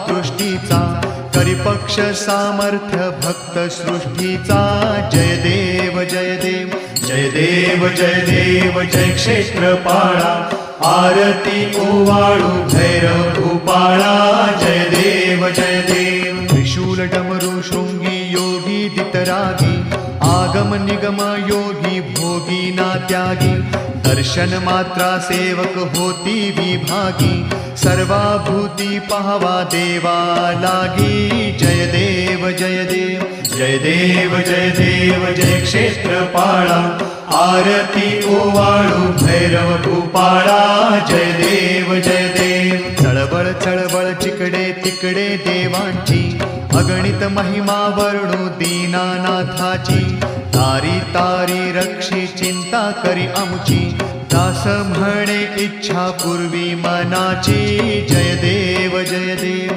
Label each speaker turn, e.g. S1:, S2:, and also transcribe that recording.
S1: दृष्टीचा करिपक्ष सामर्थ्य भक्त सृष्टीचा जय देव जय देव जय देव जय देव जय क्षेत्रपाळा आरती ओवाळू भैरव भूपाळा जय देव जय देव त्रिशूल डमरू शृंगी योगी दितरागी आगम निगम योगी भोगी ना त्यागी दर्शन मात्रा सेवक होती विभागी सर्वाभूती पाहवा देवा लागी जय देव जय देव जय देव जय देव जय क्षेत्रपाळा आरती ओवाळू भैरव भूपाळा जय देव जय देव चळवळ चळवळ जिकडे तिकडे देवांची अगणित महिमा वर्णू दीनानाथाची तारी तारी रक्षी चिंता करी आमची दास म्हणे इच्छा पूर्वी मनाची जय देव जय देव